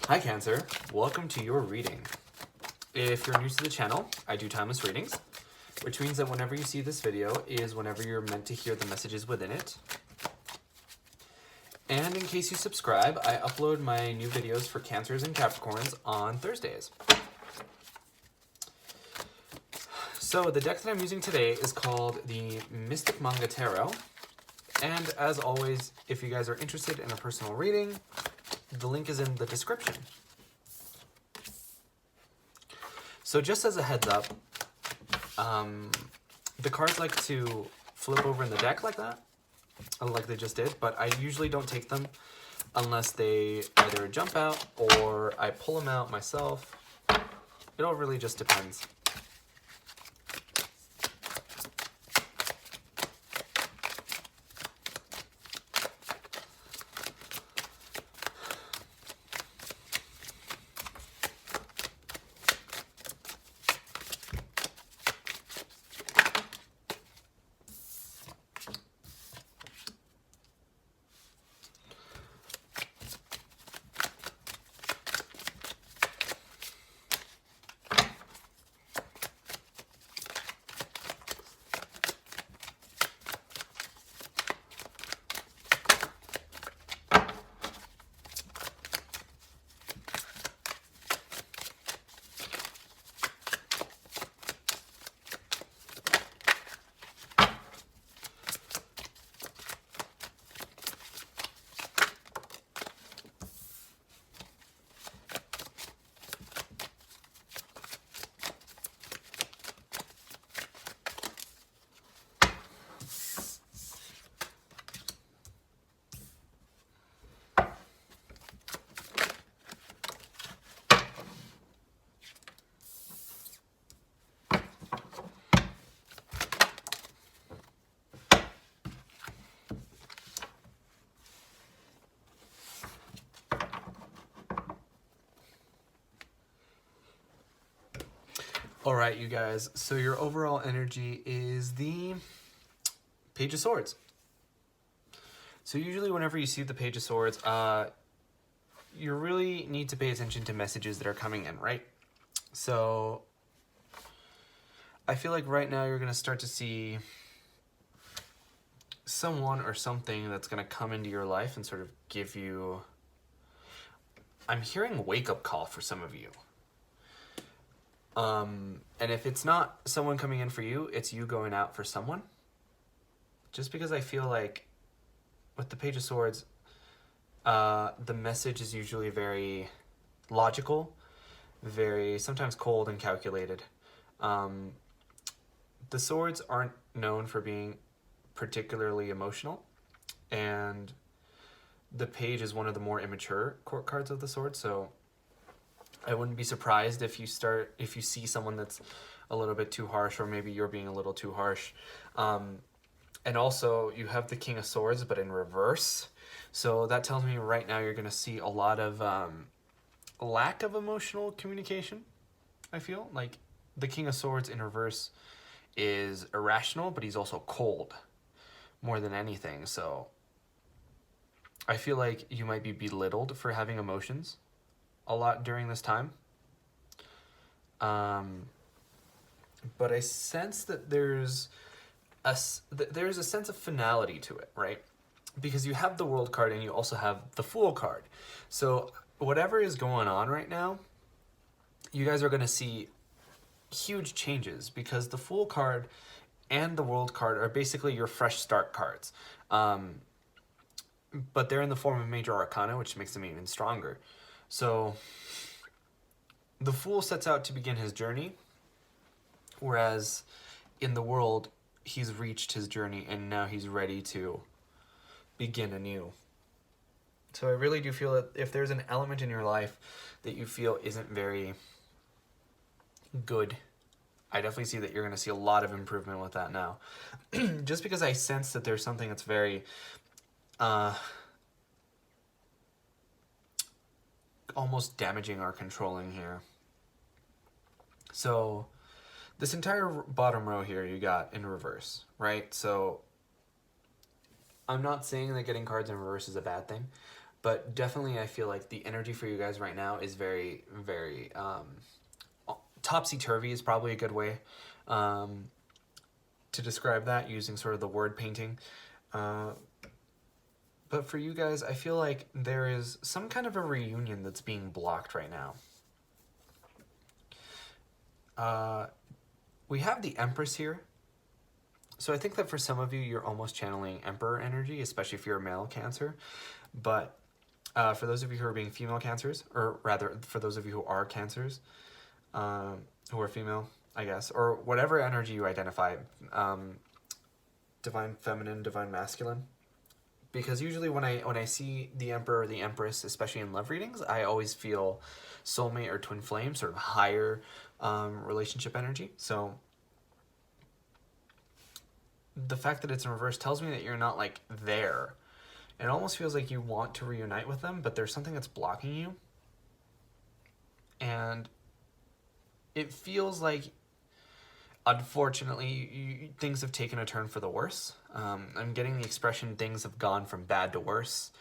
Hi Cancer, welcome to your reading. If you're new to the channel, I do timeless readings, which means that whenever you see this video is whenever you're meant to hear the messages within it. And in case you subscribe, I upload my new videos for Cancers and Capricorns on Thursdays. So the deck that I'm using today is called the Mystic Manga Tarot. And as always, if you guys are interested in a personal reading, the link is in the description. So just as a heads up, the cards like to flip over in the deck like that, like they just did, but I usually don't take them unless they either jump out or I pull them out myself. It all really just depends. All right, you guys, so your overall energy is the Page of Swords. So usually whenever you see the Page of Swords, you really need to pay attention to messages that are coming in, right? So I feel like right now you're going to start to see someone or something that's going to come into your life and sort of give you... I'm hearing a wake-up call for some of you. And if it's not someone coming in for you, it's you going out for someone. Just because I feel like with the Page of Swords, the message is usually very logical, very sometimes cold and calculated. The swords aren't known for being particularly emotional, and the Page is one of the more immature court cards of the sword, so I wouldn't be surprised if you see someone that's a little bit too harsh, or maybe you're being a little too harsh. And also you have the King of Swords, but in reverse. So that tells me right now you're going to see a lot of lack of emotional communication. I feel like the King of Swords in reverse is irrational, but he's also cold more than anything. So I feel like you might be belittled for having emotions a lot during this time. But I sense that there's a sense of finality to it, right? Because you have the World card and you also have the Fool card. So whatever is going on right now, you guys are going to see huge changes, because the Fool card and the World card are basically your fresh start cards. But they're in the form of Major Arcana, which makes them even stronger. So the Fool sets out to begin his journey, whereas in the World, he's reached his journey and now he's ready to begin anew. So I really do feel that if there's an element in your life that you feel isn't very good, I definitely see that you're going to see a lot of improvement with that now. Just because I sense that there's something that's very almost damaging or controlling here. So this entire bottom row here you got in reverse, right? So I'm not saying that getting cards in reverse is a bad thing. But definitely I feel like the energy for you guys right now is very, very topsy-turvy is probably a good way to describe that, using sort of the word painting. But for you guys, I feel like there is some kind of a reunion that's being blocked right now. We have the Empress here. So I think that for some of you, you're almost channeling Emperor energy, especially if you're a male Cancer. But for those of you who are being female Cancers, or rather, for those of you who are Cancers, who are female, I guess, or whatever energy you identify, divine feminine, divine masculine. Because usually when I see the Emperor or the Empress, especially in love readings, I always feel soulmate or twin flame, sort of higher relationship energy. So the fact that it's in reverse tells me that you're not like there. It almost feels like you want to reunite with them, but there's something that's blocking you. And it feels like, unfortunately, things have taken a turn for the worse. I'm getting the expression things have gone from bad to worse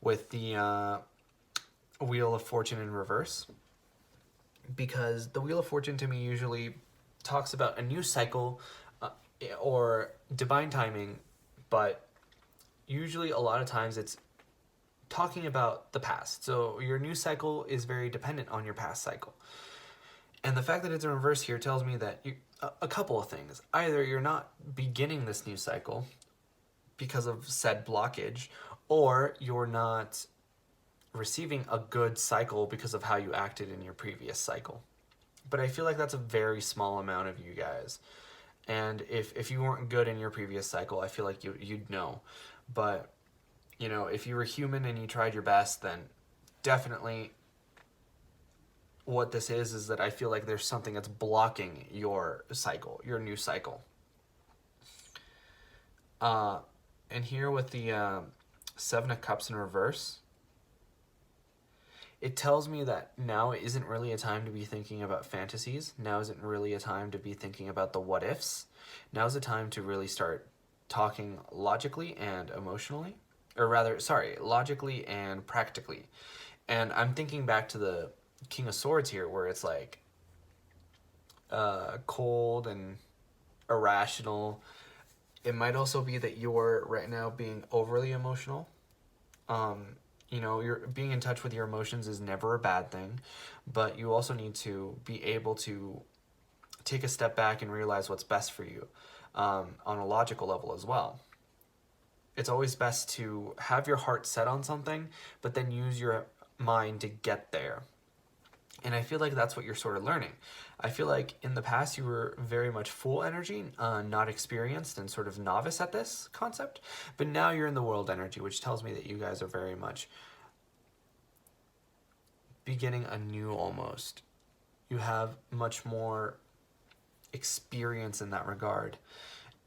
with the Wheel of Fortune in reverse. Because the Wheel of Fortune to me usually talks about a new cycle or divine timing, but usually a lot of times it's talking about the past. So your new cycle is very dependent on your past cycle. And the fact that it's in reverse here tells me that a couple of things. Either you're not beginning this new cycle because of said blockage, or you're not receiving a good cycle because of how you acted in your previous cycle. But I feel like that's a very small amount of you guys. And if you weren't good in your previous cycle, I feel like you'd know. But, you know, if you were human and you tried your best, then definitely what this is that I feel like there's something that's blocking your cycle, your new cycle. And here with the Seven of Cups in reverse, it tells me that now isn't really a time to be thinking about fantasies. Now isn't really a time to be thinking about the what ifs. Now's a time to really start talking logically and emotionally. Or rather, sorry, logically and practically. And I'm thinking back to the King of Swords here, where it's like cold and irrational. It might also be that you're right now being overly emotional. You know, you're being in touch with your emotions is never a bad thing, but you also need to be able to take a step back and realize what's best for you on a logical level as well. It's always best to have your heart set on something, but then use your mind to get there. And I feel like that's what you're sort of learning. I feel like in the past you were very much full energy, not experienced and sort of novice at this concept. But now you're in the world energy, which tells me that you guys are very much beginning anew almost. You have much more experience in that regard.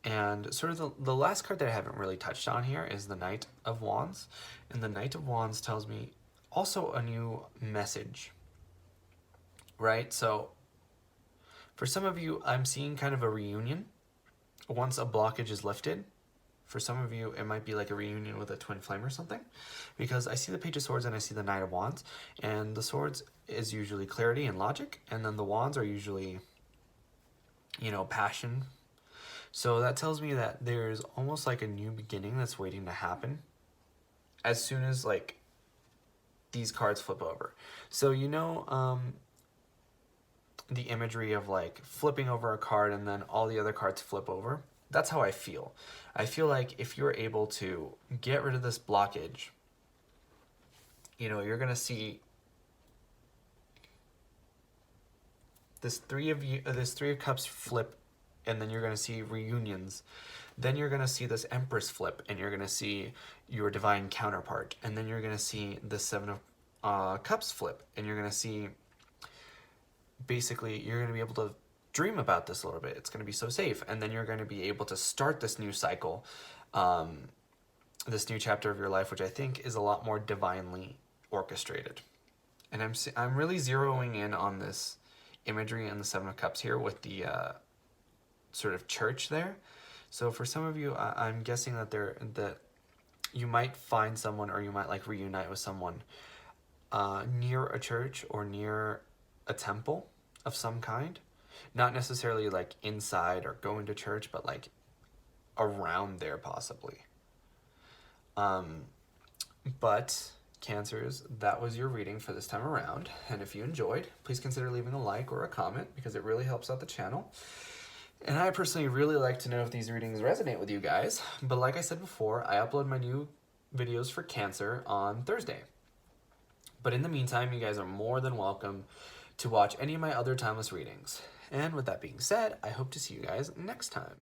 And sort of the last card that I haven't really touched on here is the Knight of Wands. And the Knight of Wands tells me also a new message. Right? So for some of you, I'm seeing kind of a reunion once a blockage is lifted. For some of you, it might be like a reunion with a twin flame or something, because I see the Page of Swords and I see the Knight of Wands, and the Swords is usually clarity and logic, and then the Wands are usually, you know, passion. So that tells me that there's almost like a new beginning that's waiting to happen as soon as like these cards flip over. So, you know, the imagery of like flipping over a card and then all the other cards flip over. That's how I feel. I feel like if you're able to get rid of this blockage, you know, you're gonna see this Three of Cups flip, and then you're gonna see reunions. Then you're gonna see this Empress flip, and you're gonna see your divine counterpart, and then you're gonna see the Seven of Cups flip, and you're gonna see. Basically, you're going to be able to dream about this a little bit. It's going to be so safe. And then you're going to be able to start this new cycle, this new chapter of your life, which I think is a lot more divinely orchestrated. And I'm really zeroing in on this imagery and the Seven of Cups here with the sort of church there. So for some of you, I'm guessing that you might find someone, or you might like reunite with someone near a church or near a temple of some kind. Not necessarily like inside or going to church, but like around there possibly. But Cancers, that was your reading for this time around. And if you enjoyed, please consider leaving a like or a comment, because it really helps out the channel. And I personally really like to know if these readings resonate with you guys. But like I said before, I upload my new videos for Cancer on Thursday. But in the meantime, you guys are more than welcome to watch any of my other timeless readings. And with that being said, I hope to see you guys next time.